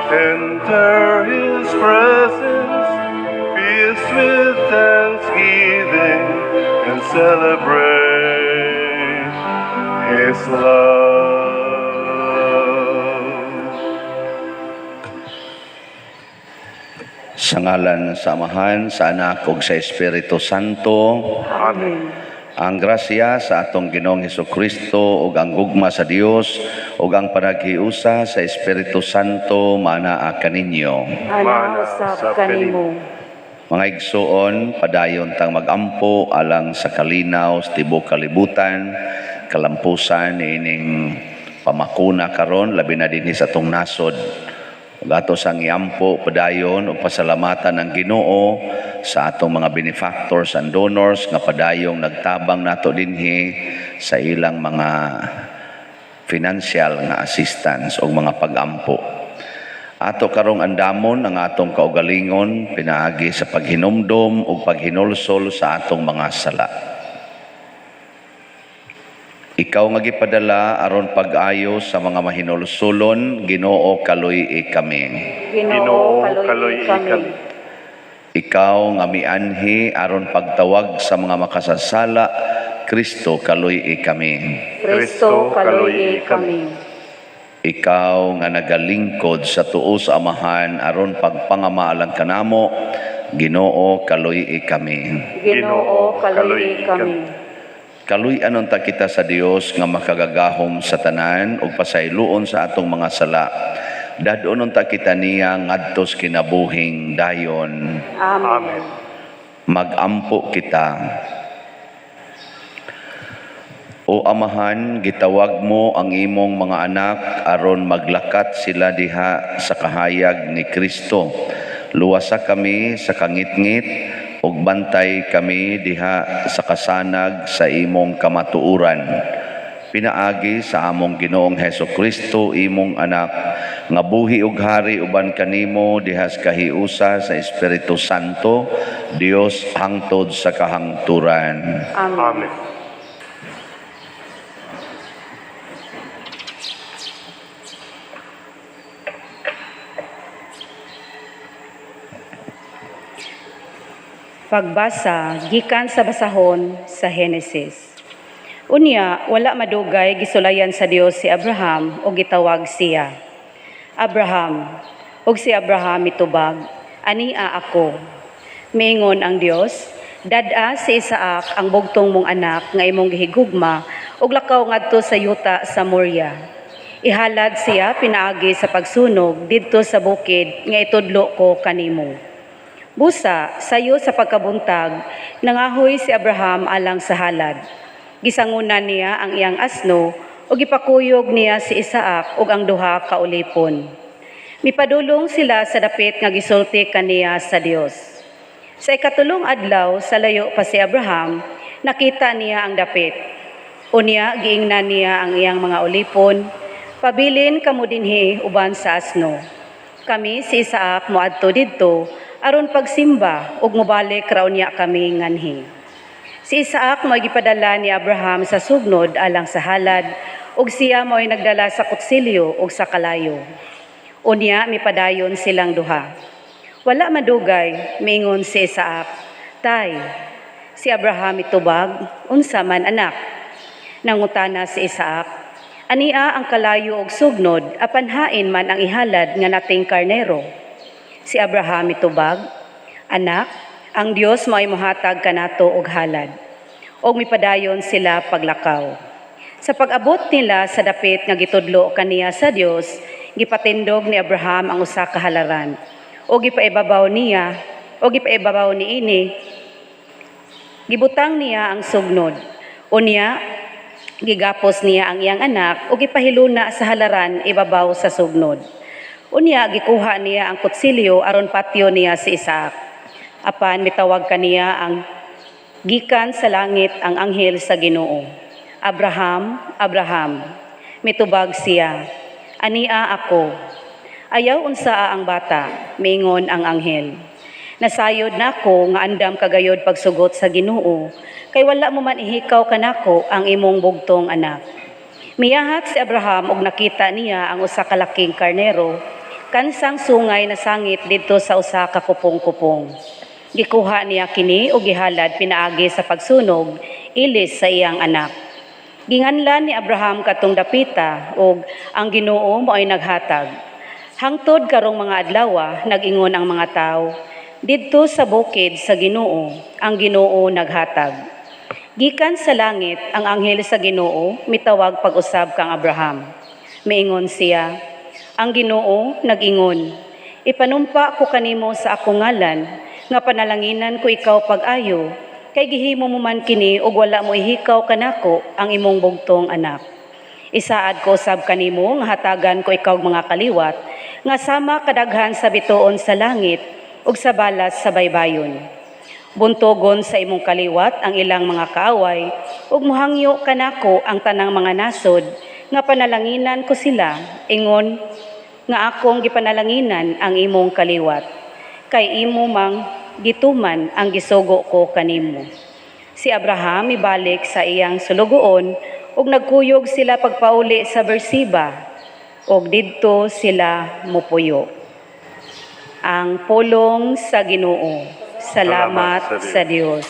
Enter His presence, feast with thanksgiving, and celebrate His love. Sa ngalan sa Amahan, sa Anak, ug sa Espiritu Santo. Amen. Ang grasya sa atong Ginoong Hesukristo ug ang gugma sa Dios ug ang panaghiusa sa Espiritu Santo manaa kaninyo. Mana usab kanimo. Mga igsuon, padayon tang magampo alang sa kalinaw sa tibuok kalibutan, kalampusan niining pamakuna karon labi na dinhi sa atong nasod. Gato sang iampo padayon o pasalamatan ng Ginoo sa atong mga benefactors and donors nga padayong nagtabang nato dinhi sa ilang mga financial nga assistance o mga pagampo. Ato karong andamon ang atong kaugalingon pinaagi sa paghinumdom o paghinulsol sa atong mga sala. Ikaw nga gipadala aron pag-ayo sa mga mahinulsulon, Ginoo kaluy kami. Ginoo kaluy kami. Ikaw nga mianhi aron pagtawag sa mga makasasala, Kristo kaluy kami. Kristo kaluy kami. Ikaw nga nagalingkod sa tuo sa Amahan aron pagpangamaalang kanamo, Ginoo kaluy kami. Ginoo kaluy kami. Kaluy-anon ta kita sa Dios nga makagagahom sa tanan ug pasayloon sa atong mga sala. Dadonon ta kita niya ngadto sa kinabuhing dayon. Amen. Magampo kita. O Amahan, gitawag mo ang imong mga anak aron maglakat sila diha sa kahayag ni Kristo. Luwasa kami sa kangitngit ug bantay kami diha sa kasanag sa imong kamatuoran. Pinaagi sa among Ginoong Hesukristo imong anak nga buhi ug hari uban kanimo diha sa kahiusa sa Espiritu Santo, Dios hangtod sa kahangturan. Amen. Pagbasa gikan sa basahon sa Henesis. Unya, wala madugay gisulayan sa Dios si Abraham o gitawag siya. Abraham, ug si Abraham mitubag, ania ako. Miingon ang Dios, dad-a si Isaac ang bugtong mong anak nga imong gihigugma ug lakaw ngadto sa yuta sa Moria. Ihalad siya pinaagi sa pagsunog didto sa bukid nga itudlo ko kanimo. Busa, sayo sa pagkabuntag, nangahoy si Abraham alang sa halad. Gisangunan niya ang iyang asno o gipakuyog niya si Isaac ug ang duha ka ulipon. Mipadulong sila sa dapit nga gisulti kaniya sa Dios. Sa ikatulong adlaw sa layo pa si Abraham, nakita niya ang dapit. Unya, giingnan niya ang iyang mga ulipon, pabilin kamo dinhi uban sa asno. Kami si Isaac moadto didto, aron pagsimba ug mobalik raw niya kami nganhi. Si Isaac mo'y gipadala ni Abraham sa sugnod alang sa halad ug siya mo'y nagdala sa kutsilyo ug sa kalayo. Unya mipadayon silang duha. Wala madugay, miingon si Isaac, "Tay, si Abraham itubag, unsa man anak?" Nangutana si Isaac, "Ania ang kalayo ug sugnod apan hain man ang ihalad nga nating karnero?" Si Abraham itubag, "Anak, ang Dios mo'y mohatag kanato og halad." Og mipadayon sila paglakaw. Sa pag-abot nila sa dapit nga gitudlo kaniya sa Dios, gipatindog ni Abraham ang usa ka halaran. O gipaibabaw niini, gibutang niya ang sugnod. Unya, gigapos niya ang iyang anak o gipahiluna sa halaran ibabaw sa sugnod. Unya, gikuha niya ang kutsilyo aron patyo niya si Isaac. Apan mitawag kaniya ang gikan sa langit ang anghel sa Ginoo. "Abraham, Abraham." Mitubag siya, "Ania ako." "Ayaw unsaa ang bata," miingon ang anghel. "Nasayod nako nga andam kagayod pagsugot sa Ginoo, kay wala mo man ihikaw kanako ang imong bugtong anak." Miyahat si Abraham og nakita niya ang usa ka laking karnero, kansang sungay na sangit didto sa usa ka kupong-kupong. Gikuha niya kini o gihalad pinaagi sa pagsunog ilis sa iyang anak. Ginganlan ni Abraham katong dapita ug ang Ginoo mao'y naghatag. Hangtod karong mga adlaw nag-ingon ang mga tawo, didto sa bukid sa Ginoo ang Ginoo naghatag. Gikan sa langit ang anghel sa Ginoo mitawag pag-usab kang Abraham. Miingon siya, ang Ginoo nag-ingon, ipanumpa ko kanimo sa akong ngalan, nga panalanginan ko ikaw pag-ayo, kay gihimo mo man kini ug wala mo ihikaw kanako ang imong bugtong anak. Isaad ko usab kanimo nga hatagan ko ikaw mga kaliwat, nga sama kadaghan sa bituon sa langit ug sa balas sa baybayon. Buntogon sa imong kaliwat ang ilang mga kaaway, ug muhangyo kanako ang tanang mga nasod, nga panalanginan ko sila, ingon, nga akong gipanalanginan ang imong kaliwat. Kay imo mang gituman ang gisugo ko kanimo. Si Abraham ibalik sa iyang sulugoon, ug nagkuyog sila pagpauli sa Beersheba, ug didto sila mupuyo. Ang pulong sa Ginoo. Salamat sa Dios.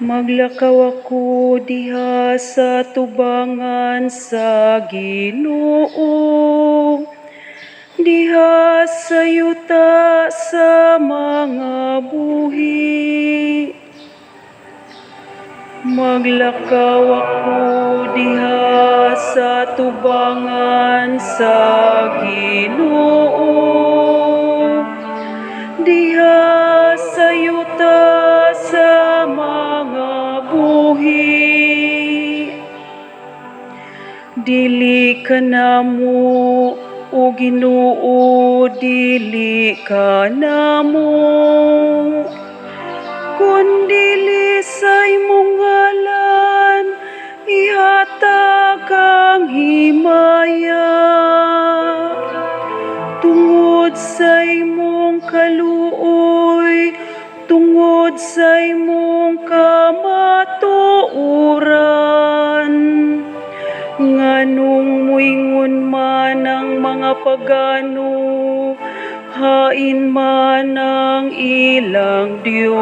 Maglakaw ako diha sa tubangan sa Ginoo, diha sa yuta sa mga buhi. Maglakaw ako diha sa tubangan sa Ginoo, diha sa yuta sa mga buhi. Dili ka namo o Ginoo, dili ka namo, kundili sa imong ngalan ihatag ang himaya. Tungod sa imong kaluoy, tungod sa imong kamatuoran, nganong muingon man ang mga pagano, hain man ang ilang Dios.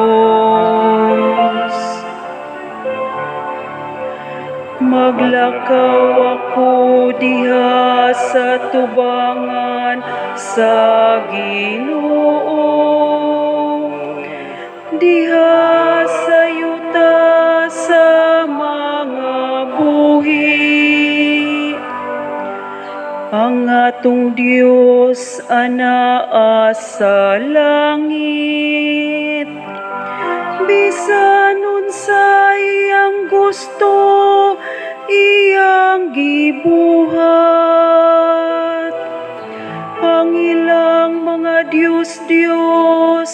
Maglakaw ako diha sa tubangan sa Ginoo, diha sa yuta sa mga buhi. Ang atong Dios anaa sa langit, bisan unsa iyang gusto iyang gibuhat. Ang ilang mga Diyos-Diyos,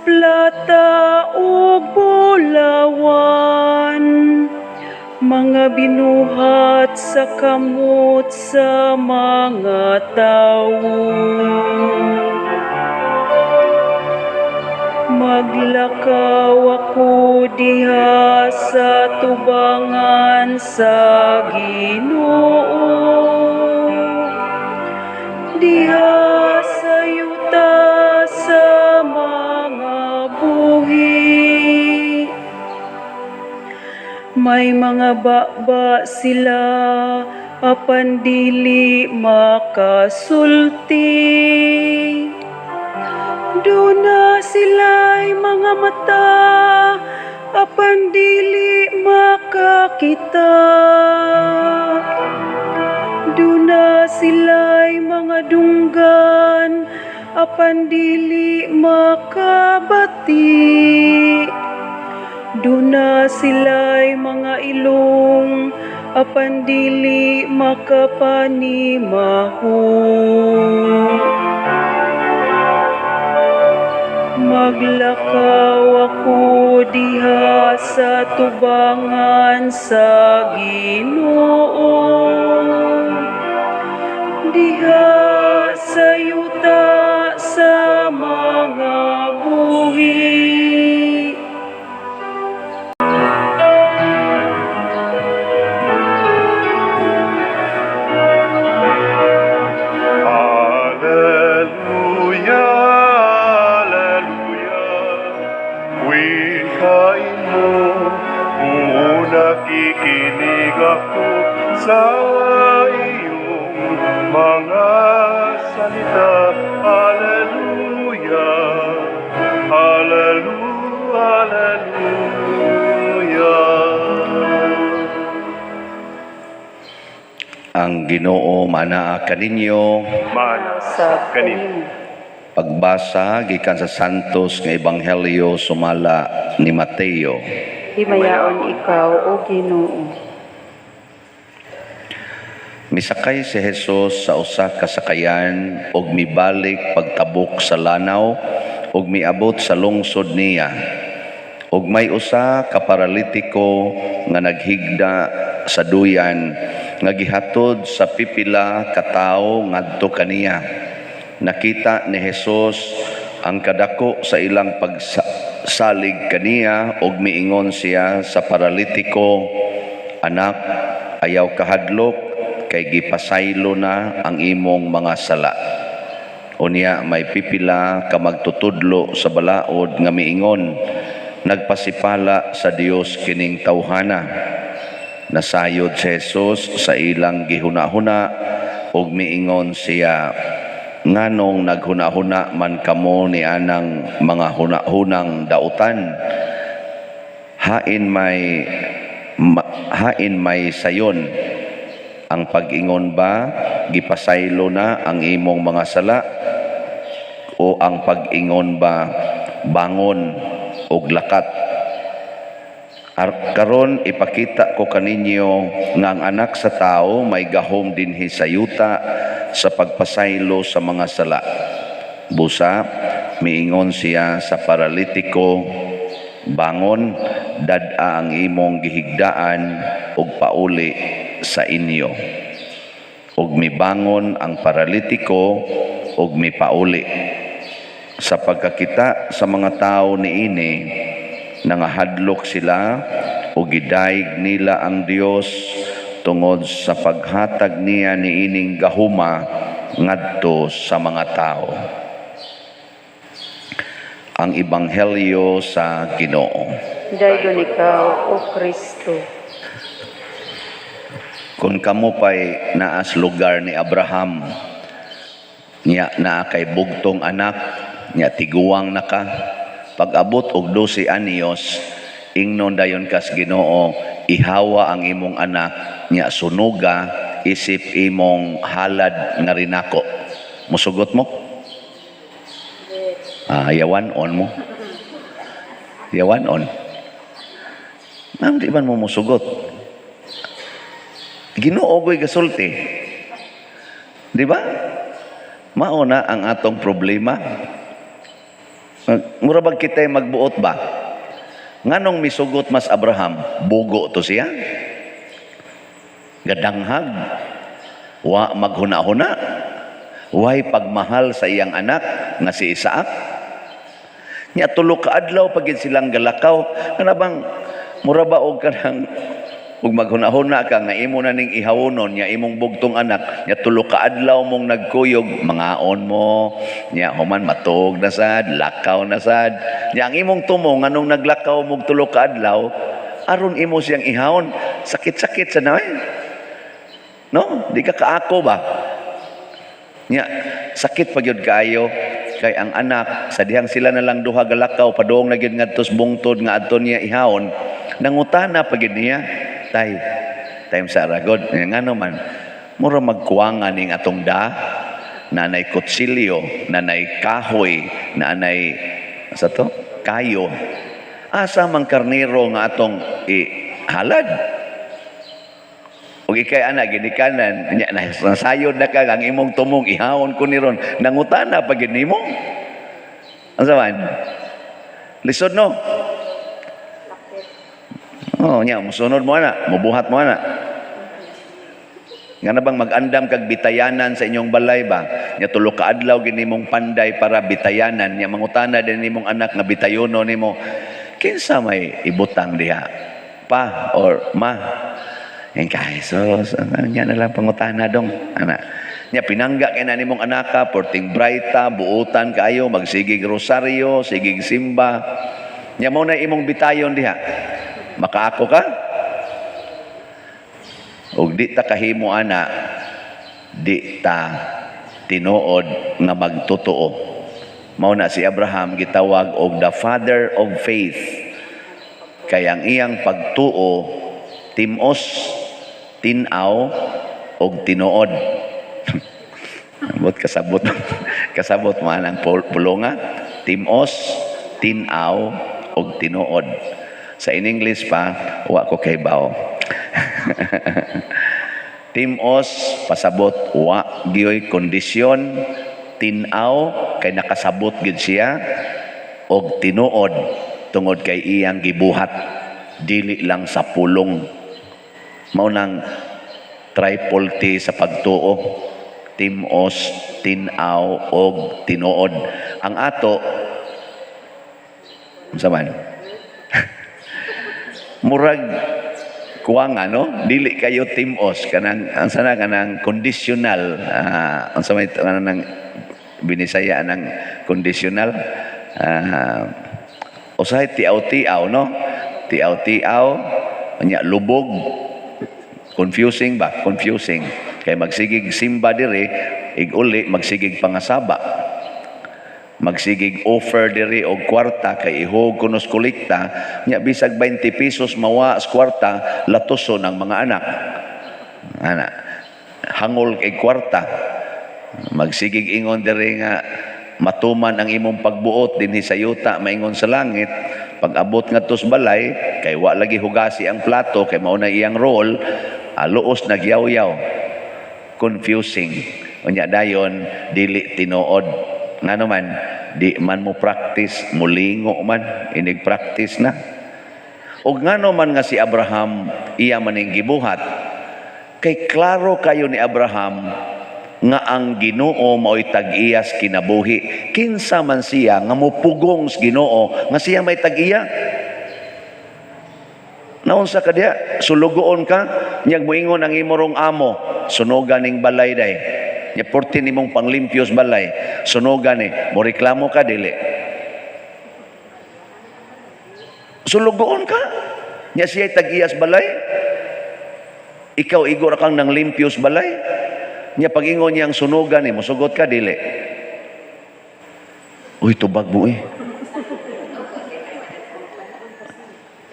plata o bulawan, mga binuhat sa kamot sa mga tawo. Maglakaw ako diha sa tubangan sa Ginoo, diha sa yuta sa mga buhi. May mga baba sila, apan dili makasulti. Duna sila'y mga mata, apan dili makakita. Duna sila'y mga dunggan, apan dili makabati. Duna sila'y mga ilong, apan dili makapanimaho. Maglakaw ako diha sa tubangan sa Ginoo, diha sa yuta sa mga buhi. sa iyong mga salita. Hallelujah, hallelujah, hallelujah. Ang Ginoo manaa kaninyo. Mana Sa kanimo. Pagbasa gikan sa Santos nga Ebanghelyo sumala ni Mateo. Himayaon ikaw, O Ginoo. Misakay si Jesus sa usa ka sakayan ug mibalik pagtabok sa lanaw ug miabot sa lungsod niya. Ug may usa ka paralitiko nga naghigda sa duyan nga gihatod sa pipila ka tawo ngadto kaniya. Nakita ni Jesus ang kadako sa ilang pagsalig kaniya ug miingon siya sa paralitiko, "Anak, ayaw kahadlok kay gipasaylo na ang imong mga sala." Unya may pipila ka magtutudlo sa balaod nga miingon, "Nagpasipala sa Dios kining tawhana." Nasayod si Jesus sa ilang gihuna-huna ug miingon siya, "Nganong naghuna-huna man kamo ni anang mga hunahunang dautan? Hain may sayon. Ang pag-ingon ba gipasaylo na ang imong mga sala, o ang pag-ingon ba bangon og lakat? Karon ipakita ko kaninyo nga ang anak sa tao may gahom dinhi sa yuta sa pagpasaylo sa mga sala." Busa miingon siya sa paralitiko, "Bangon, dad-a ang imong gihigdaan ug pauli sa inyo." Ug mibangon ang paralitiko ug mipauli. Sa pagkakita sa mga tao niini, nangahadlok sila ug gidayeg nila ang Dios tungod sa paghatag niya niining gahuma ngadto sa mga tao. Ang Ebanghelyo sa Ginoo. Dayon ikaw, O Kristo. Kung kamo pa'y naas lugar ni Abraham, niya naa kay bugtong anak, niya tiguwang naka, pag-abot og 12 anyos, ingnon dayon kas Ginoo, ihawa ang imong anak, niya sunuga, isip imong halad nga rinako. Musugot mo? Yawan on mo. Yawan on. Nang di man mo musugot. Ginoo go'y gasulti. Di ba? Mauna ang atong problema. Mura bag kita'y magbuot ba? Nganong misugot mas Abraham? Bugo to siya? Gadanghag? Wa maghuna-huna? Way pagmahal sa iyang anak nga si Isaac? Nya tulo ka adlaw pagid silang galakaw. Kanabang mura ba og kanang ug maghuna-huna ka nga imo na ning ihawunon nya imong bugtong anak, nya tulo ka adlaw mong nagkuyog, mangaon mo, nya human matuog na sad, lakaw na sad. Nya ang imong tumo nganong naglakaw mong tulo ka adlaw, aron imo siyang ihawon, sakit-sakit sa naway. No, di ka kaako ba? Nya sakit pa gyud kaayo kay ang anak sa dihang sila na lang duha galakaw padung na gyud ngadtos bungtod nga adto niya ihawon, nangutana pa gyud niya, tay sa aragod ngano man mura magkuwangan ning atong nanay kutsilyo, nanay kahoy, nanay sa to kayo, asa man karnero nga atong halad. Ug ikay anak ginikanan nya nasayod na ka ang imong tumong ihawon ko ni ron, nangutana pa gid nimo. Asa man lisod no? Nya musunod mo ana, mubuhat mo ana. Nga na bang mag-andam kag bitayanan sa inyong balay ba? Nya tulo ka adlaw gid nimong panday para bitayanan, nya mangutana din nimong anak nga bitayono nimo. Kinsa may ibutang diha? Pa or ma? Yan kay sos, nya na lang pangutana dong. Ana. Nya pinangga kay na nimong anaka, porting brighta, buutan kaayo, magsigig rosaryo, sigig simba. Nya mo na imong bitayon diha. Makaako ka? ug di ta kahimo ana, di ta tinuod nga magtotoo. Mao na si Abraham gitawag og the father of faith, kay ang iyang pagtuo timos, tinaw og tinuod. Kasabot kasabot man ang pulonga, timos, tinaw og tinuod. Sa in English pa, wa ko kay bao. Timos, pasabot, wa gioy kondisyon. Tinaw, kay nakasabot gid siya. Og tinuod, tungod kay iyang gibuhat. Dili lang sa pulong. Maunang triple sa pagtuo. Timos, tinaw, og tinuod. Ang ato, sa man? Murag kuwanga, no? Dili kayo timos kanang ang sana kanang conditional, ang sa may kanang binisaya ng conditional, usahay tiaw-tiaw, no? Tiaw-tiaw, nya lubog, confusing ba? Confusing. Kay magsigig simba dire, iguli magsigig pangasaba. Magsigig offer diri og kwarta kay ihog kunos kolekta, nya bisag 20 pesos mawa sa kwarta latoso ng mga anak. Ana, hangol kay kwarta. Magsigig ingon diri nga matuman ang imong pagbuot dinhi sa yuta maingon sa langit. Pag abot ngadto sa balay kay wa lagi hugasi ang plato kay mao na iyang role, luos nagyaw-yaw. Confusing. Unya dayon dili tinuod. Ngano man di man mo practice, mulingo man inig practice na. Og ngano man nga si Abraham iya maning gibuhat, kay klaro kayo ni Abraham nga ang Ginoo mao'y tag-iyas kinabuhi. Kinsa man siya nga mupugong sa Ginoo nga siya may tag-iya. Naunsa ka diya, sulugoon ka, nyag moingon ang imorong amo, sunogan ning balay day. Nya porti nimong panglimpyos balay, sunogan ni, mo reklamo ka dili. Sulugoon ka, nya siya tag-iyas balay. Ikaw igor kang nang limpios balay. Nya pagingon niyang sunugan ni, musugot ka dili. Uy, tubag mo eh.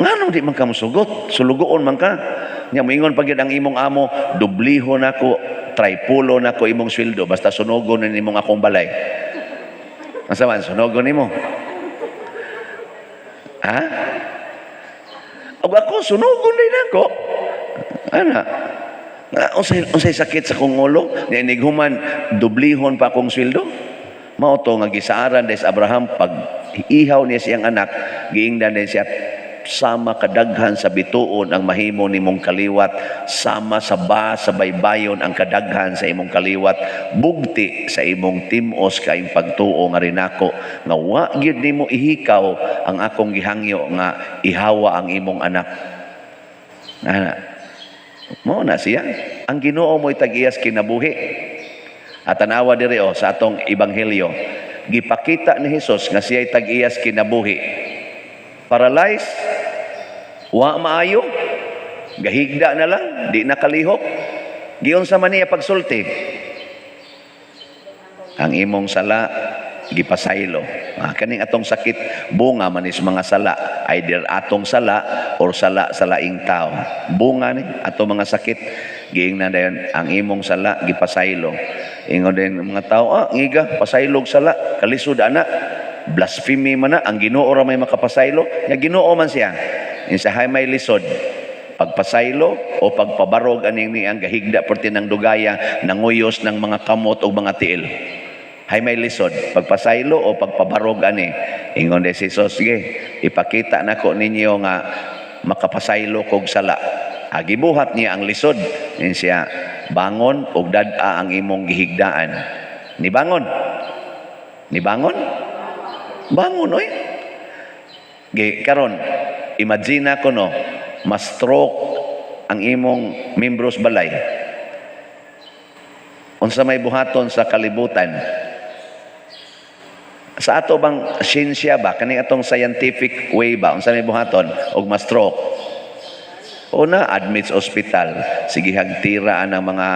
Ngano di man ka musugot? Sulugoon man ka. Nya moingon pagid ang imong amo, dubliho nako, tripulo nako imong sweldo basta sunugon ni imong akong balay. Asa man sunugon nimo? Ha? Og ako sunugon din ako. Ana. Unsay sakit sa kong ulo, inighuman dublihon pa akong sweldo. Mao to nga gisaaran des Abraham pag ihaw niya siyang anak, giingdan din siya sama kadaghan sa bituon ang mahimo nimong kaliwat, sama sa baybayon ang kadaghan sa imong kaliwat, bugti sa imong timos kaayong pagtuo nga rinako nga wa gyud nimo ihikaw ang akong gihangyo nga ihawa ang imong anak. Mao na siya. Ang Ginoo mo'y tag-iyas kinabuhi. At tanawa diri sa atong ebanghelyo, gipakita ni Hesus nga siya'y tag-iyas kinabuhi. Paralyzed, wa maayo, gahigda na lang, di nakalihok. Giyon sa maniya pagsulti. Ang imong sala gipasaylo. Kaning atong sakit bunga manis mga sala, either atong sala or sala sa laing tao. Bunga ni ato mga sakit giingnan dayon ang imong sala gipasaylo. Ingon din mga tao, ngiga pasaylog sala, kalisod ana, blasphemy man na, ang Ginoo ra may makapasaylo, nya Ginoo man siya. Insahay may lisod, pagpasaylo o pagpabarog aning ni ang gahigda perti ng dugaya, nanguyos ng mga kamot o mga tiil. Hay may lisod, pagpasaylo o pagpabarog ani. Ingon de si Jesus, sige, ipakita nako ninyo nga makapasaylo kog sala. Gibuhat niya ang lisod, in siya bangon og dad-a ang imong gihigdaan. Ni bangon. Bangon oy. Karon, imagine ko no, ma-stroke ang imong membros balay. Unsa may buhaton sa kalibutan? Sa ato bang siyensya ba, kani atong scientific way ba, unsa may buhaton og ma-stroke? Una, admit sa ospital. Sige, hagtiraan ng mga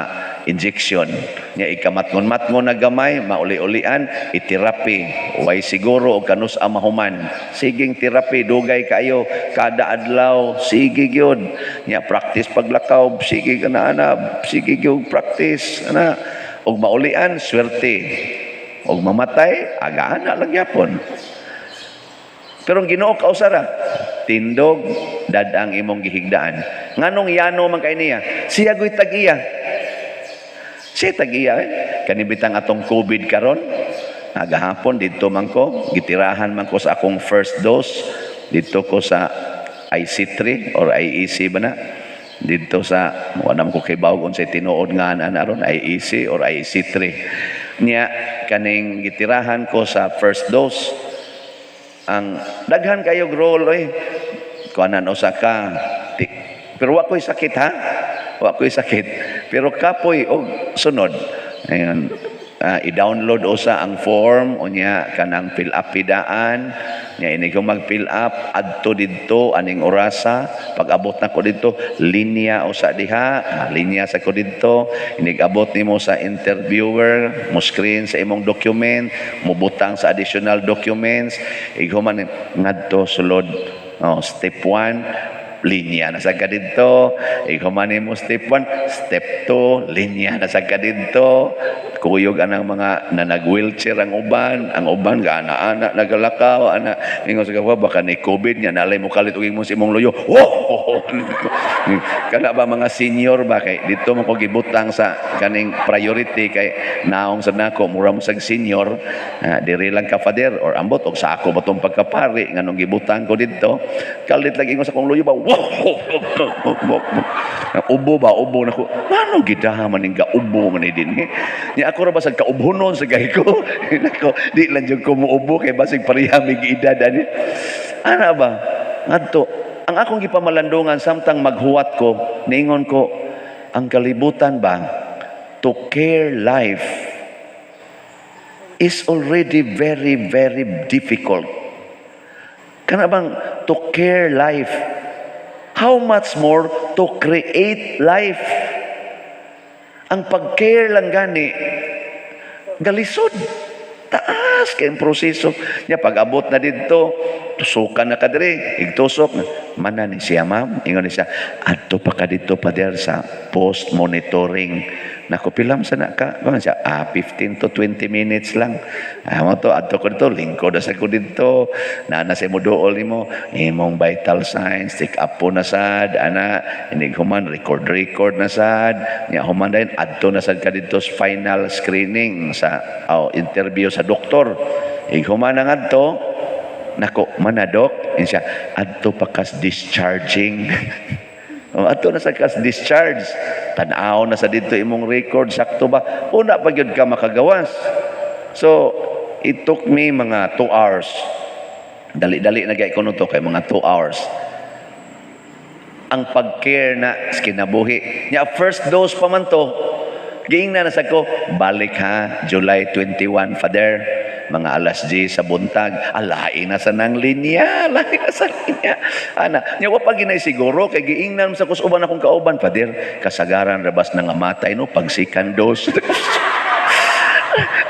injection. Nya ikamatngon-matngon na gamay, mauli-ulian, iterapi. Way siguro o kanus amahuman. Siging terapi, dugay kayo, kada adlaw, sige gyud. Nya practice paglakaw, sige ana, sige gyud practice. Ana, og maulian, swerte. Og mamatay, aga-ana lang yapon. Pero ang Ginoo kausara, tindog dadang imong gihigdaan. Nganong yano man kay niya? Siya go'y tag-iya. Siya tag-iya. Kanibitang atong COVID karon. Agahapon dito man ko, gitirahan man ko sa akong first dose. Dito ko sa IC3 or IEC ba na? Dito sa, wanam ko kay bawgon sa tinuod nga aron IEC or IC3. Niya, kaning gitirahan ko sa first dose, ang daghan kayo role kuanan usa ka pero wa ko'y sakit ha, wa ko'y sakit pero kapoy og sunod ayon. I-download usa ang form unya kanang fill up pidaan nya ini ko mag-fill up adto didto aning orasa pag-abot na ko didto linya usa diha linya sa ko didto inig abot nimo sa interviewer mo screen sa imong document mo butang sa additional documents ighuman ngadto sulod step 1 linya na sa kadidto ikaman mo step 1 step 2 linya na sa kadidto kuyog anang mga nanag-wheelchair ang uban ana nagalakaw ana ingon sa gawa baka ni COVID nya nalay mo kalit ug mo sa imong luyo kana ba mga senior ba kay dito mo ko gibutang sa kaning priority kay naong sa nako mura mo sag senior diri lang ka father or ambot og sa ako batong pagkapari nganong gibutang ko didto kalit lagi ingon sa kong luyo ba ubo na ko manong gidahaman ning gaubo man din nya ako ra basag kaubhonon sa gay ko nako di lang jud ko muubo kay basig parihami giedad ani ana ba ngadto ang akong gipamalandungan samtang maghuwat ko niingon ko ang kalibutan ba to care life is already very very difficult kana bang to care life. How much more to create life? Ang pag-care lang gani, galisod. Taas kayong proseso. Nya pag-abot na dito, tusukan na ka diri, igtusok na. Mana ni siya ma'am? Ingon ni siya, adto pa ka dito pa der sa post-monitoring. Naku, pilam sana ka. Kung siya, 15 to 20 minutes lang. Mo to, adto ko dito, lingkod na sa ko dito. Na sa mo dool ni mo, imong vital signs, take up po na sad, ana, inig human, record na sad. Nya human din, adto na sad ka dito sa final screening, sa interview sa doktor. Ig human na adto, nako, manadok, siya, adto pa kas discharging. Ato na sa kas discharge tanaw na sa dito imong record sakto ba una pa gyud ka makagawas so it took me mga 2 hours dali-dali na gay kuno to kay mga 2 hours ang pag-care na sa kinabuhi nya first dose pa man to giingnan na sa ko balik ha July 21 father mga alas 10 sa buntag alain na sa nang linya ana nya wa pa ginay siguro kay giingnan sa kusuban akong kauban pader kasagaran rabas na nga matay no pag second dose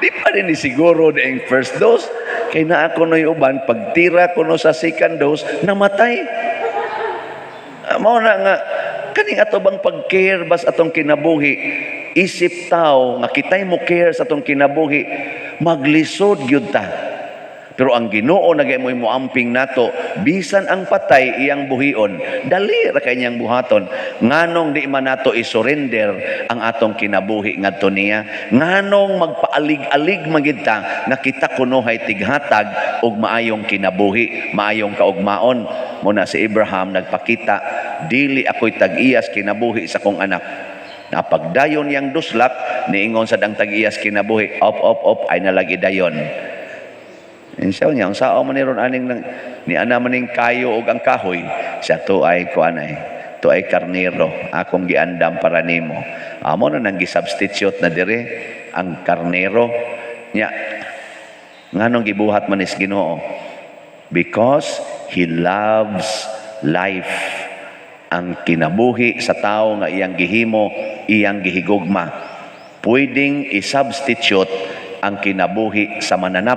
di pa rin ni siguro ang first dose kay na ako noy uban pagtira ko no sa second dose namatay mao na nga kaning ato bang pag-care bas atong kinabuhi isip tao nga kitay mo care sa atong kinabuhi maglisod gyud ta pero ang Ginoo nagay mo amping nato bisan ang patay iyang buhion dali ra kay niyang buhaton nganong di man nato isurrender ang atong kinabuhi ngadto niya nganong magpaalig-alig magita nga kita kunohay tighatag og maayong kinabuhi maayong kaugmaon mo na si Abraham nagpakita dili ako'y tag-iyas kinabuhi sa kong anak napagdayon yang duslak niingon sa dang tag-iyas kinabuhi op ay nalagi dayon insaw niya ang sao man niron aning ni ana maning kayo og ang kahoy siya to ay kuanay to ay karnero akong giandam para nimo amo na nang gi-substitute na dire ang karnero nya nganong gibuhat man is Ginoo because he loves life ang kinabuhi sa tao nga iyang gihimo, iyang gihigugma. Pwedeng i-substitute ang kinabuhi sa mananap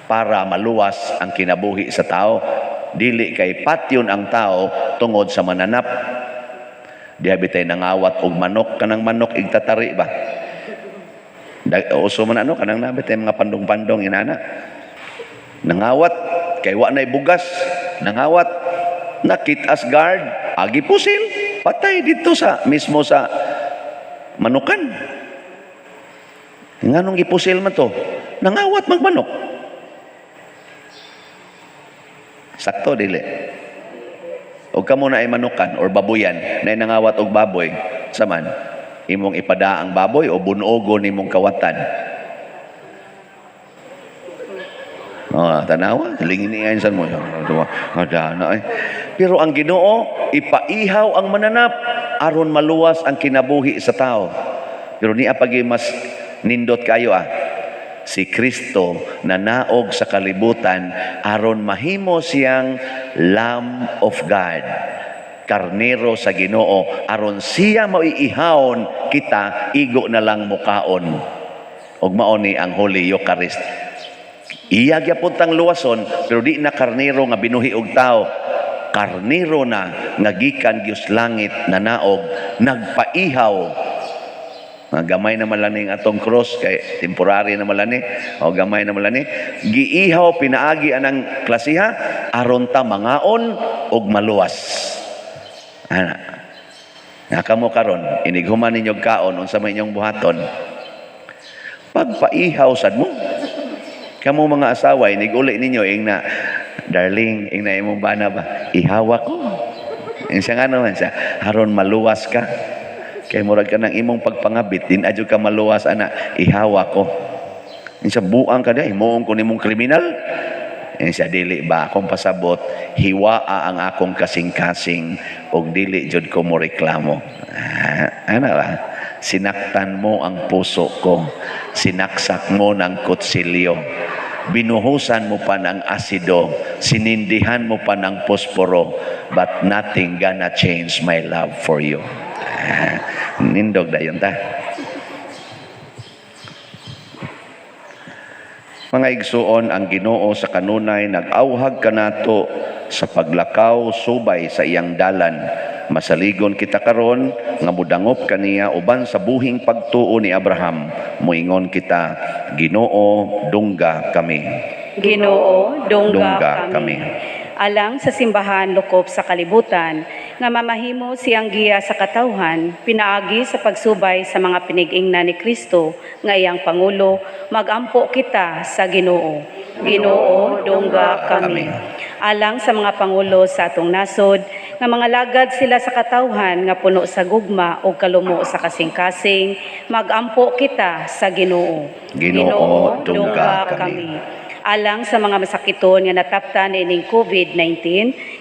para maluwas ang kinabuhi sa tao. Dili kay patyon ang tao tungod sa mananap. Di habitay nangawat og manok, kanang manok igtatari ba? Uso man kanang nabitay mga pandong-pandong inana. Nangawat kay wa nay bugas, nangawat nakit as guard, agi pusil, patay dito sa mismo sa manukan. Nganong ipusil man to? Nangawat magmanok. Sakto dili. O kamo na ay manukan or baboyan na nangawat og baboy, saman imong ipada ang baboy o bunogo nimong kawatan. Tanawa, linginian sa mo. Pero ang Ginoo, ipaihaw ang mananap aron maluwas ang kinabuhi sa tao. Pero niya pagi mas nindot kayo si Kristo na naog sa kalibutan aron mahimo siyang Lamb of God, karnero sa Ginoo, aron siya maiihawon kita, igo na lang mukaon. Og mao ni ang Holy Eucharist. Iya gyapon tang luwason, pero di na karnero nga binuhi og tao. Karnero na nga gikan Dios langit na naog, nagpaihaw. Gamay na malaning atong cross kay temporary na malani o gamay na malani, giihaw pinaagi anang klasiha aron ta mangaon og maluwas. Kamo karon inighuman ninyo kaon unsa may inyong buhaton. Pagpaihaw sad mo. Kamo mga asawa iniguli ninyo na darling, na imong bana ba? Ihawa ko. Siya nga naman siya, haron maluwas ka. Kay murag ka ng imong pagpangabit, din adyo ka maluwas, ihawa ko. Siya buang ka na, himuong ko nimong kriminal. Siya dili ba akong pasabot, hiwaa ang akong kasing-kasing, og dili jud ko mo reklamo. Ano ba? Sinaktan mo ang puso ko, sinaksak mo ng kutsilyo. Binuhusan mo pa ng asido, sinindihan mo pa ng posporo, but nothing gonna change my love for you. Nindog na yun ta. Mga igsuon, ang Ginoo sa kanunay nag-awhag kanato sa paglakaw subay sa iyang dalan. Masaligon kita karon nga mudangop kaniya uban sa buhing pagtuo ni Abraham. Muingon kita, Ginoo, dungga kami. Ginoo, dungga kami. kami. Alang sa simbahan lukop sa kalibutan, nga mamahimo siyang giya sa katawhan, pinaagi sa pagsubay sa mga pinig-ingna ni Kristo, nga iyang Pangulo, magampo kita sa Ginoo. Ginoo, dungga kami. Alang sa mga pangulo sa atong nasod, nga mga lagad sila sa katawhan nga puno sa gugma o kalumo sa kasing-kasing, magampo kita sa Ginoo. Ginoo, dungga kami. Alang sa mga masakiton nga nataptan ining COVID-19,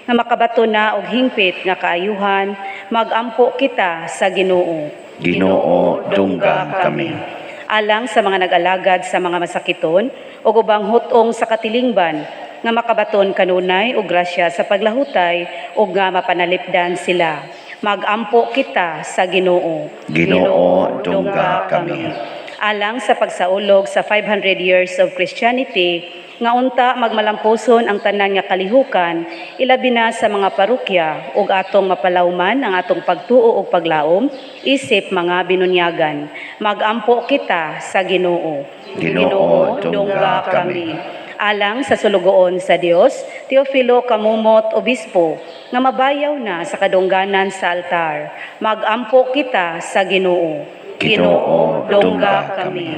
nga makabato na og hingpit nga kaayuhan, magampo kita sa Ginoo. Ginoo, dungga kami. Alang sa mga nag-alagad sa mga masakiton o ubang hutong sa katilingban, nga makabaton kanunay o grasya sa paglahutay o nga mapanalipdan sila. Magampo kita sa Ginoo. Ginoo, dungga kami. Alang sa pagsaulog sa 500 years of Christianity, nga unta magmalampuson ang tanan nga kalihukan, ilabi na sa mga parokya ug atong mapalawman ang atong pagtuo ug paglaom, isip mga binunyagan. Magampo kita sa Ginoo. Ginoo, dungga kami. Alang sa sulugoon sa Dios, Teofilo Kamumot, Obispo, nga mabayaw na sa kadungganan sa altar. Magampo kita sa Ginoo. Ginoo, dungga kami.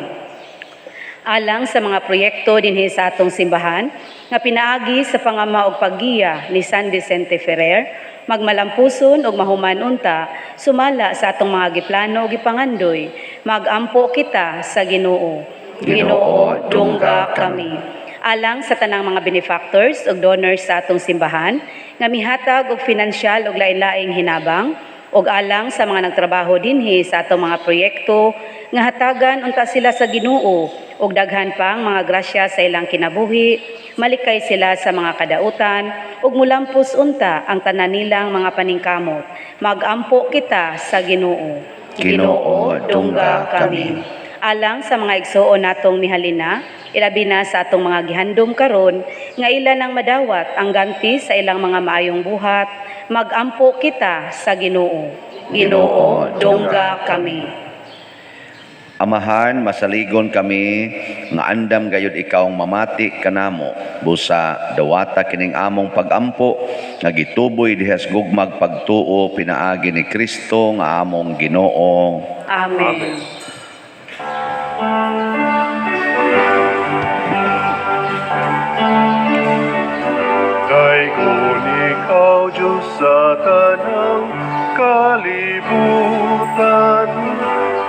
Alang sa mga proyekto dinhi sa atong simbahan, nga pinaagi sa pangama og paggiya ni San Vicente Ferrer, magmalampuson og mahuman unta, sumala sa atong mga giplano ug gipangandoy, magampo kita sa Ginoo. Ginoo, dungga kami. Alang sa tanang mga benefactors ug donors sa atong simbahan, nga mihatag og pinansyal ug lain-laing hinabang, ug alang sa mga nagtrabaho dinhi sa atong mga proyekto, nga hatagan unta sila sa Ginoo, ug daghan pang mga grasya sa ilang kinabuhi, malikay sila sa mga kadautan, ug mulampos unta ang tanan nilang mga paningkamot. Magampo kita sa Ginoo. Ginoo, dungga kami. Alang sa mga igsuon natong mihalina, ilabi na sa atong mga gihandom karon, nga ila nang madawat ang ganti sa ilang mga maayong buhat, magampo kita sa Ginoo. Ginoo, dungga kami. Amahan, masaligon kami nga andam gayud ikaw mamati kanamo. Busa dawata kining among pagampo nga gituboy dihas gugmag pagtuo pinaagi ni Kristo nga among Ginoo. Amen. Daikon ikaw, Diyos sa tanang kalibutan,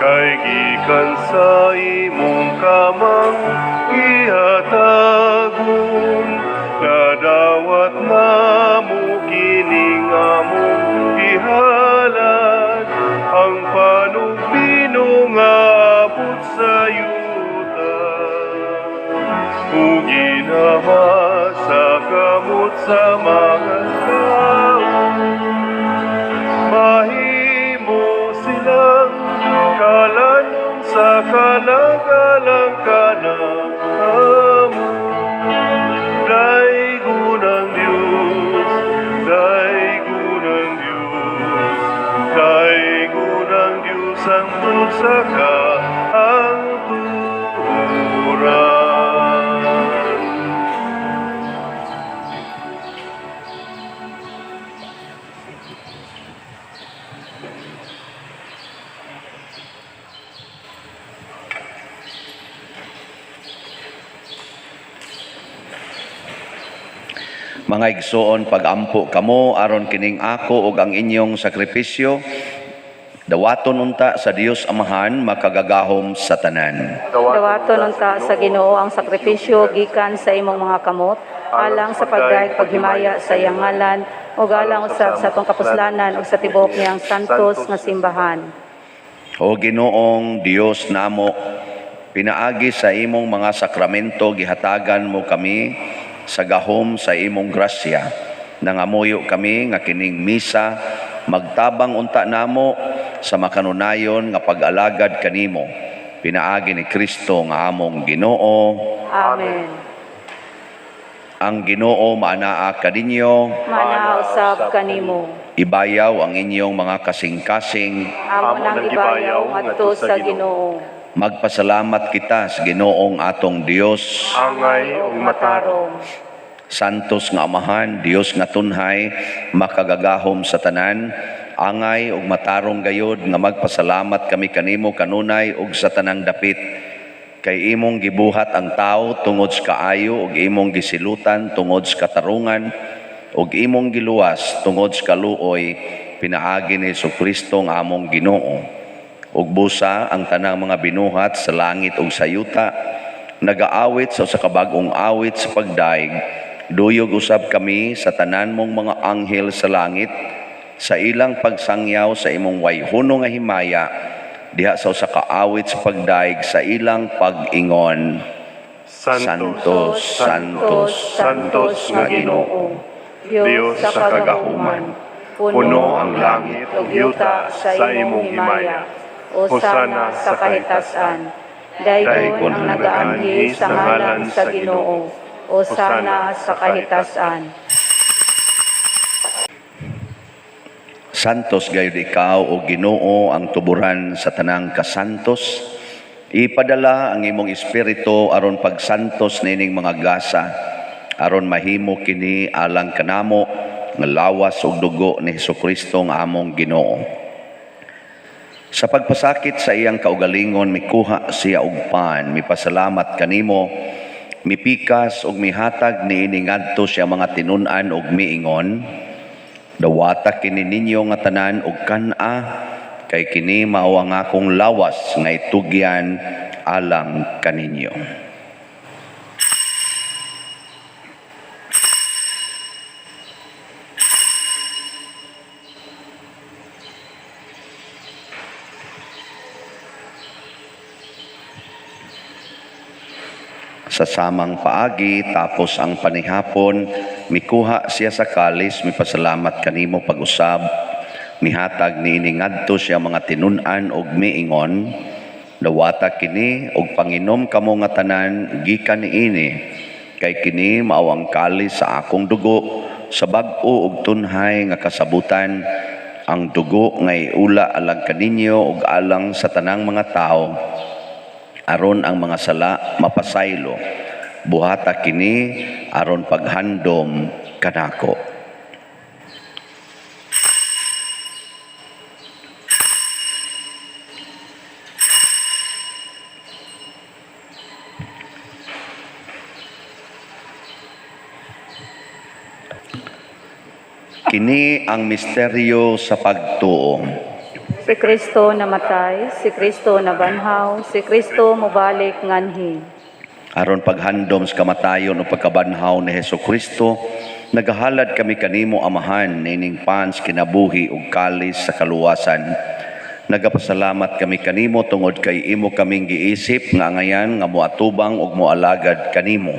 kay gikan sa imong kamang ihatagon, nadawat na mo kining among ihalad, ang panugbino nga abot sa yuta. Kung ginawa sa kamot sa mga tao, mahimo silang kalanong sa kalagalang kanang amo. Daigunang Diyos, daigunang Diyos, daigunang Diyos ang pusaka ang turan. Mga igsoon, pagampo kamo aron kining ako ug ang inyong sakripisyo dawaton unta sa Dios Amahan makagagahom sa tanan. Dawaton unta sa Ginoo ang sakripisyo gikan sa imong mga kamot, alang sa pagdayeg paghimaya sa iyang ngalan, ug alang usab sa atong kapuslanan ug sa tibuok niyang santos nga simbahan. O Ginoong Dios namo, pinaagi sa imong mga sakramento gihatagan mo kami sa gahom sa imong grasya. Nangamuyo kami nga kining misa magtabang unta namo sa makanunayon nga pag-alagad kanimo. Pinaagi ni Kristo nga among Ginoo. Amen. Ang Ginoo maanaa kaninyo, Manaa usab kanimo. ibayaw ang inyong mga kasing-kasing. Amo nang ibayaw ngadto sa Ginoo. Magpasalamat kita sa Ginoong atong Dios. Angay ug matarong. Santos nga Amahan, Dios nga tunhay, makagagahom sa tanan, angay ug matarong gayod nga magpasalamat kami kanimo kanunay ug sa tanang dapit. Kay imong gibuhat ang tao tungod sa kaayo ug imong gisilutan tungod sa katarungan ug imong giluwas tungod sa kaluoy, pinaagi ni Jesucristo nga among Ginoo. Ug busa ang tanang mga binuhat sa langit ug sa yuta, nagaawit sa kabag-ong awit sa pagdaig, duyog usab kami sa tanan mong mga anghel sa langit, sa ilang pagsangyaw sa imong wayhuno nga himaya, diha sa kaawit sa pagdaig sa ilang pag-ingon. Santos, Santos, Santos nga Ginoo, Dios sa kagahuman, puno ang langit ug yuta sa imong himaya. Hosana sa kahitasan. Daygon ang nagaanhi sa ngalan sa Ginoo. Hosana sa kahitasan. Santos gayud ikaw o Ginoo ang tuburan sa tanang kasantos. Ipadala ang imong espiritu aron pagsantos nining mga gasa, aron mahimo kini alang kanamo nga lawas ug dugo ni Hesukristo nga among Ginoo. Sa pagpasakit sa iyang kaugalingon, mikuha siya og pan, mipasalamat kanimo, mipikas ug mihatag niini ngadto siya mga tinun-an ug miingon, dawata kini ninyo nga tanan og kan-a, kay kini mao ang akong lawas nga itugyan alang kaninyo. Sa samang paagi tapos ang panihapon, mikuha siya sa kalis, mipasalamat kanimo pag-usab, mihatag niini ngadto siya mga tinun-an og miingon, dawata kini og panginom kamo nga tanan gikan niini, kay kini mao ang kalis sa akong dugo, sa bag-o og tunhay nga kasabutan, ang dugo nga iula alang kaninyo ug alang sa tanang mga tao, aron ang mga sala mapasaylo. Buhata kini aron paghandom kanako. Kini ang misteryo sa pagtuo. Si Kristo namatay, si Kristo nabanhaw, si Kristo mobalik nganhi. Aron paghandom sa kamatayon o pagkabanhaw ni Hesukristo, nagahalad kami kanimo amahan nining pans kinabuhi ug kalis sa kaluwasan. Nagapasalamat kami kanimo tungod kay imo kaming giisip nga ngayan nga moatubang ug moalagad kanimo.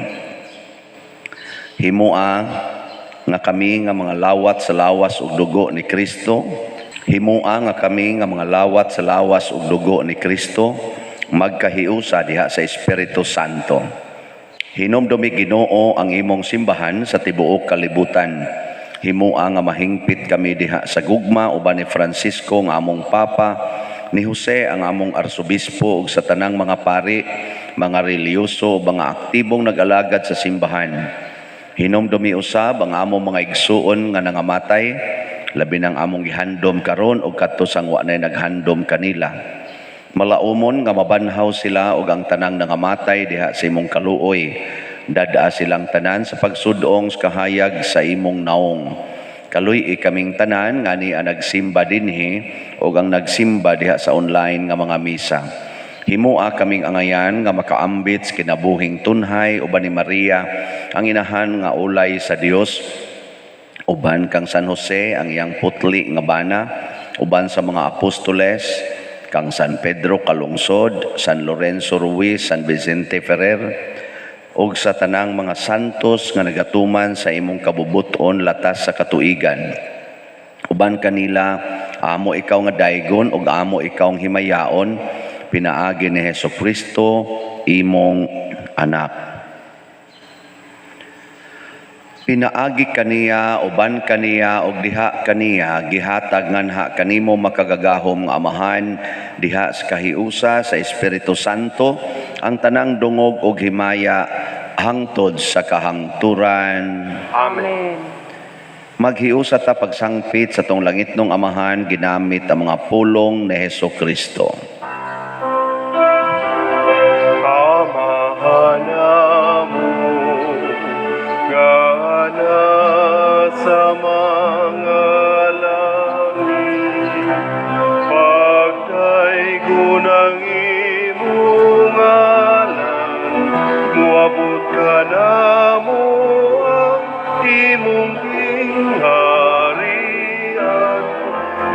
Himoa nga kami nga mga lawat sa lawas ug dugo ni Kristo. Himoa nga kami nga mga lawat sa lawas ug dugo ni Kristo magkahiusa diha sa Espiritu Santo. Hinumdumi Ginoo ang imong simbahan sa tibuok kalibutan. Himoa nga mahingpit kami diha sa gugma uban ni Francisco nga among papa, ni Jose ang among arsobispo ug sa tanang mga pari, mga reliyoso ug mga aktibong nag-alagad sa simbahan. Hinumdumi usab ang among mga igsuon nga nangamatay, labi ng among gihandom karon ug kadto sang wa nay naghandom kanila. Malaumon nga mabanhaw sila ug ang tanang nangamatay diha sa imong kaluoy. Dadaa silang tanan sa pagsudong sa kahayag sa imong naong. Kaluy kaming tanan nga ni nagsimba dinhi ug ang nagsimba diha sa online nga mga misa. Himoa kaming angayan nga makaambit sa kinabuhing tunhay uban ni Maria, ang inahan nga ulay sa Dios, uban kang San Jose ang iyang putli nga bana, uban sa mga apostoles, kang San Pedro Kalungsod, San Lorenzo Ruiz, San Vicente Ferrer, ug sa tanang mga santos nga nagatuman sa imong kabubuton latas sa katuigan. Uban kanila, amo ikaw nga daygon ug amo ikaw ang himayaon, pinaagi ni Hesukristo, imong anak. Pinaagi kaniya, uban kaniya, ug diha kaniya, gihatag nganha kanimo makagagahom nga amahan, diha sa kahiusa sa Espiritu Santo, ang tanang dungog ug himaya, hangtod sa kahangturan. Amen. Maghiusa ta pagsangpit sa tong langitnong amahan, ginamit ang mga pulong ni Hesukristo. Sa mga langit, pagdaygo ng imong ngalan, muabot ka na mo ang imong gingharian,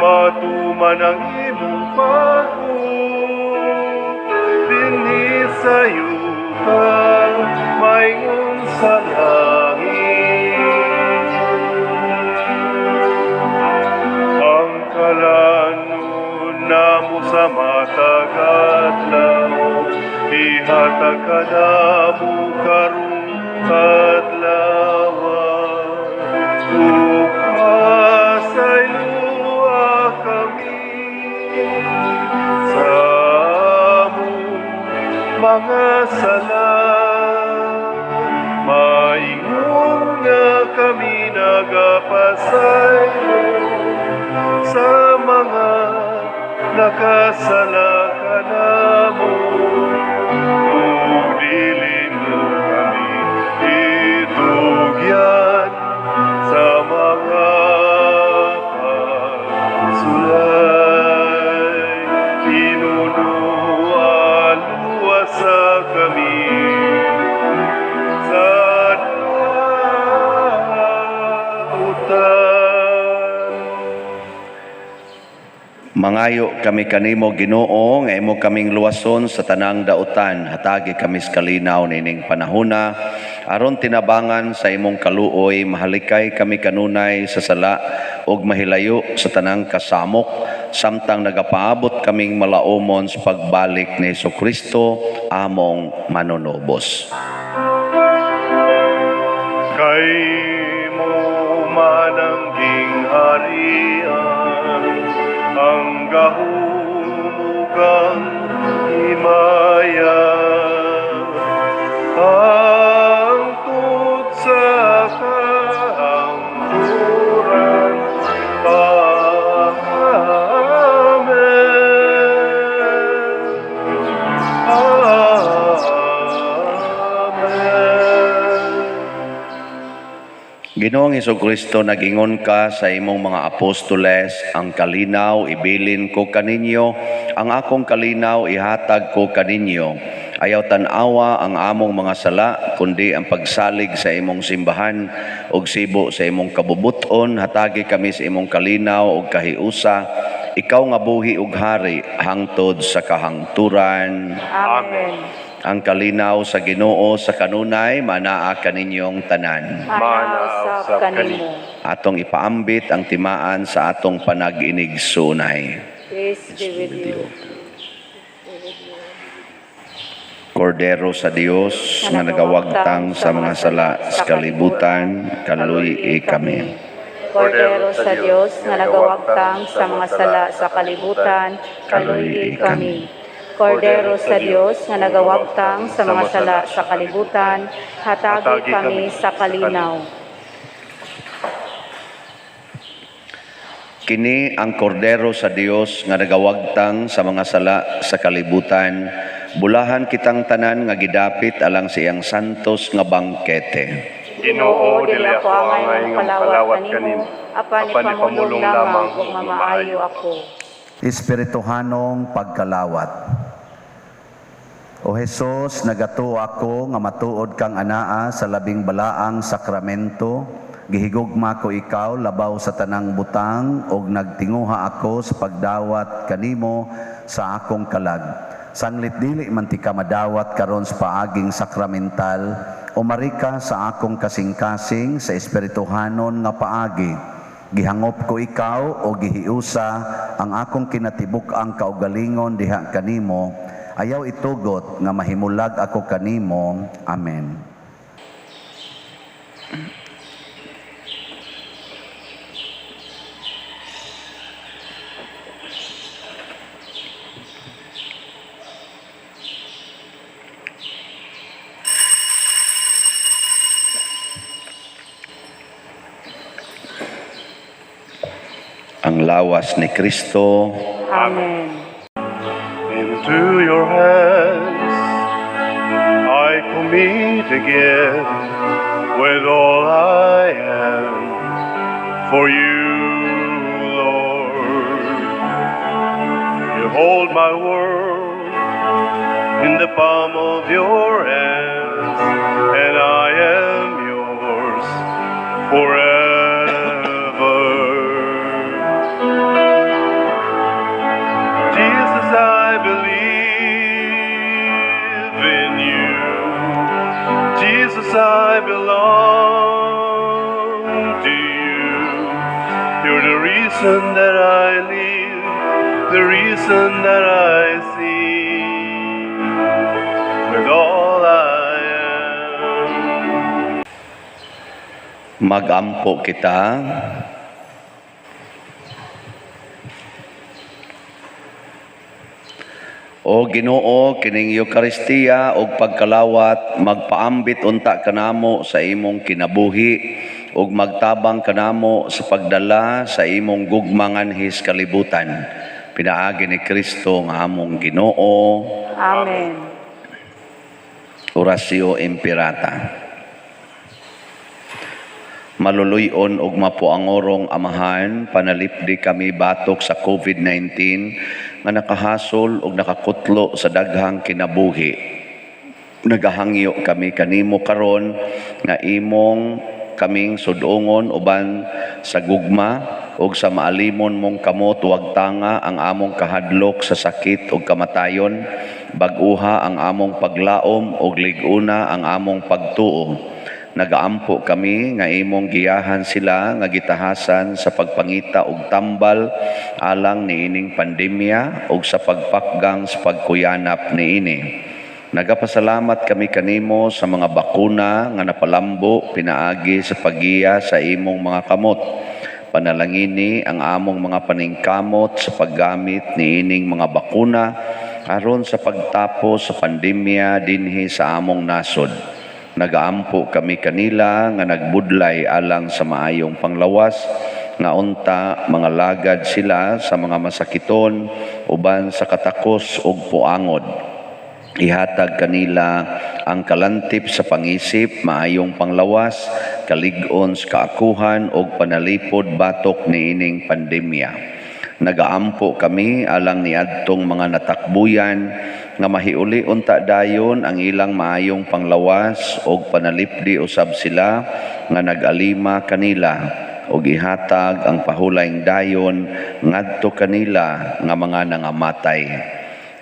matuman ang imong pag-ud, dinhi sa yuta, maingon sa langit. Kalanon namo sa matag adlaw, ihatag ka namo karong adlawan. Upasayloa kami sa among mga sala, maingon nga kami nagapasaylo sa mga nakasala ka namo, ug dili mo kami itugyan sa mga pagsulay. Inunuan luwasa kami sa dautan. Mangayo kami kanimo Ginoo nga imo kaming luwason sa tanang dautan, hatagi kami sa kalinaw nining panahona aron tinabangan sa imong kaluoy, mahalikay kami kanunay sa sala ug mahilayo sa tanang kasamok samtang nagapaabot kaming malaumon sa pagbalik ni Jesucristo among manunubos. Kay mo manangging harian, ang gahumugang himaya, hangtod sa kahangturan. Ginoong Jesucristo, nagingon ka sa imong mga apostoles, ang kalinaw ibilin ko kaninyo, ang akong kalinaw ihatag ko kaninyo. Ayaw tanawa ang among mga sala, kundi ang pagsalig sa imong simbahan ug sibo sa imong kabubuton. Hatagi kami sa imong kalinaw ug kahiusa, ikaw nga buhi ug hari hangtod sa kahangturan. Amen. Ang kalinaw sa Ginoo sa kanunay manaa kaninyong tanan. Manausap kanimo. Atong ipaambit ang timaan sa atong panag-inig sunay. Peace be with you. Kordero sa Dios nga nagawagtang sa mga sala sa kalibutan, kaluy kami. Kordero sa Dios nga nagawagtang sa mga sala sa kalibutan, kaluy kami. Kordero sa Dios nga nagawagtang sa mga sala sa kalibutan, hatagi kami sa kalinaw. Kini ang kordero sa Dios nga nagawagtang sa mga sala sa kalibutan. Bulahan kitang tanan nga gidapit alang sa iyang santos nga bangkete. Ginoo, dili ako angay nga palawat kanimo, apan ipamulong lamang ug mamaayo ako. Espirituhanong pagkalawat. O Jesus, nagato ako nga matuod kang anaa sa labing balaang sakramento. Gihigugma ko ikaw labaw sa tanang butang ug nagtinguha ako sa pagdawat kanimo sa akong kalag. Sanglit dili man ti ka madawat karon sa paaging sakramental, umari ka sa akong kasing-kasing sa espirituhanon nga paagi. Gihangop ko ikaw o gihiusa ang akong kinatibuk-ang kaugalingon diha kanimo. Ayaw itugot nga mahimulag ako kanimo. Amen. Ang lawas ni Kristo. Amen. Into your hands I commit again with all I am for you, Lord. You hold my world in the palm of your hands, and I am yours forever. Jesus, I believe in you. Jesus, I belong to you. You're the reason that I live, the reason that I sing, with all I am. Magampo kita. O Ginoo, kining Eucharistia ug pagkalawat, magpaambit unta kanamo sa imong kinabuhi ug magtabang kanamo sa pagdala sa imong gugmangan his kalibutan. Pinaagi ni Kristo nga among Ginoo. Amen. Orasio Imperata. Maluluyon og mapuangorong Amahan, panalipdi kami batok sa COVID-19 nga nakahasol og nakakutlo sa daghang kinabuhi. Nagahangyo kami kanimo karon nga imong kaming sudungon uban sa gugma ug sa maalimon mong kamot wag tanga ang among kahadlok sa sakit ug kamatayon, bag-uha ang among paglaom ug lig-una ang among pagtuo. Nagaampo kami nga imong giyahan sila nga gitahasan sa pagpangita ug tambal alang niining pandemya ug sa pagpakgang sa pagkuyanap niini. Nagapasalamat kami kanimo sa mga bakuna nga napalambo pinaagi sa paggiya sa imong mga kamot. Panalangini ang among mga paningkamot sa paggamit niining mga bakuna aron sa pagtapos sa pandemya dinhi sa among nasod. Nagaampo kami kanila nga nagbudlay alang sa maayong panglawas nga unta mga lagad sila sa mga masakiton uban sa katakos ug puangod. Ihatag kanila ang kalantip sa pangisip, maayong panglawas, kalig-on sa kaakuhan ug panalipod batok niining pandemya. Nagaampo kami alang niadtong mga natakbuyan nga mahiuli unta dayon ang ilang maayong panglawas ug panalipdi usab sila nga nag-alima kanila ug ihatag ang pahulayng dayon ngadto kanila nga mga nangamatay.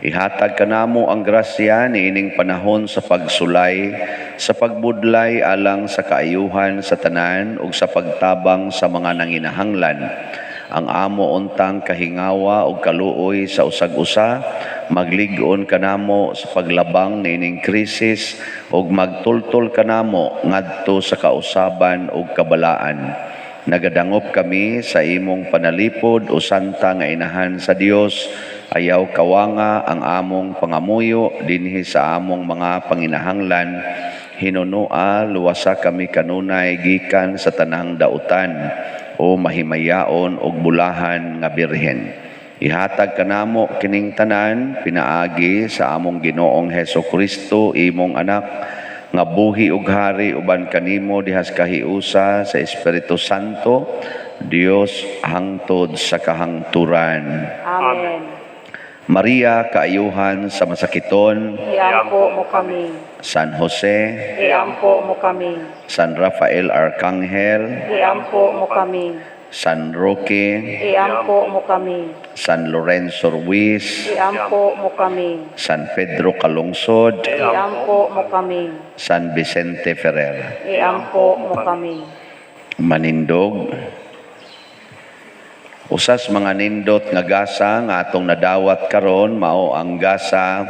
Ihatag kanamo ang grasya niining panahon sa pagsulay, sa pagbudlay alang sa kaayuhan sa tanan ug sa pagtabang sa mga nanginahanglan. Ang amo untang kahingawa ug kaluoy sa usag-usa, maglig-on kanamo sa paglabang niining krisis ug magtultol kanamo ngadto sa kausaban ug kabalaan. Nagadangop kami sa imong panalipod o santa nga inahan sa Dios, ayaw kawanga ang among pangamuyo dinhi sa among mga panginahanglan. Hinunua luwasa kami kanunay gikan sa tanang dautan o mahimayaon og bulahan nga birhen. Ihatag kanamo kining tanan pinaagi sa among Ginoong Hesukristo imong anak nga buhi ug hari uban kanimo dihas kahiusa sa Espiritu Santo, Dios hangtod sa kahangturan. Amen. Maria, kaayuhan sa masakiton, Iampo mo kami. San Jose, Iampo mo kami. San Rafael Arcangel, Iampo mo kami. San Roque, Iampo mo kami. San Lorenzo Ruiz, Iampo mo kami. San Pedro Calungsod, Iampo mo kami. San Vicente Ferrer. Iampo mo kami. Manindog, usas mga nindot nga gasa nga atong nadawat karon mao ang gasa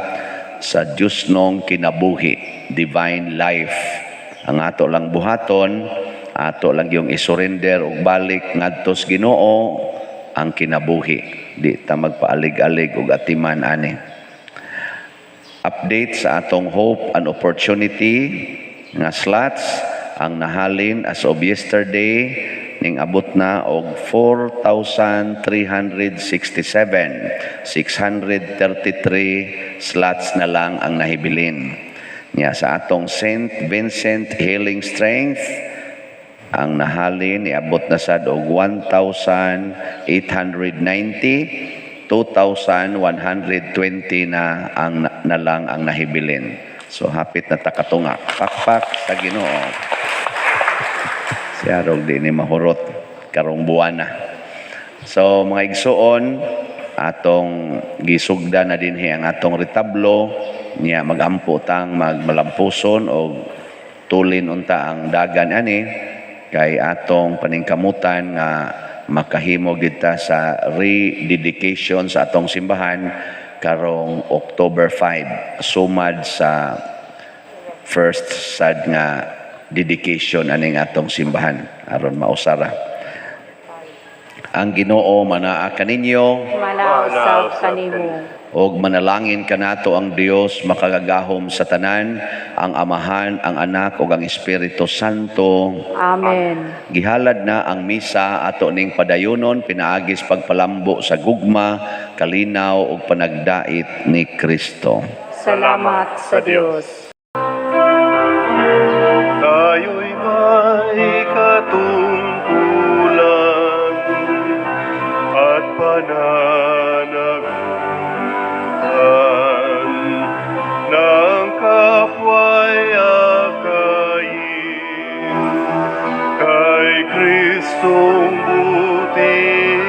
sa Dios nong kinabuhi, divine life. Ang ato lang buhaton, ato lang yung isurrender ug balik ngadto sa Ginoo ang kinabuhi. Di ta magpaalig-alig ug atiman ani. Update sa atong hope and opportunity nga slots ang nahalin as of yesterday ning abot na og 4,367. 633 slots na lang ang nahibilin. Nya sa atong St. Vincent Healing Strength ang nahalin niabot na sad og 1,890. 2,120 na lang ang nahibilin. So hapit na takatunga. Pakpak sa Ginoo. Siya rog di ni mahurot karong buwan na. So mga igsuon, atong gisugda na dinhi ang atong retablo niya magampo tang magmalampuson o tulin unta ang dagan ani kay atong paningkamutan nga makahimo kita sa rededication sa atong simbahan karong October 5 sumad sa first sad nga dedication aning atong simbahan aron mausara. Ang Ginoo manaa kaninyo, Manausap kanimo. og manalangin kanato ang Dios makagagahom sa tanan, ang Amahan, ang Anak ug ang Espiritu Santo. Amen. Gihalad na ang misa ato ning padayonon pinaagis pagpalambo sa gugma, kalinaw ug panagdait ni Kristo. Salamat sa Dios. Tayo'y may katungkulan at pananagutan ng kapwa'y akayin kay Kristo iyong buti.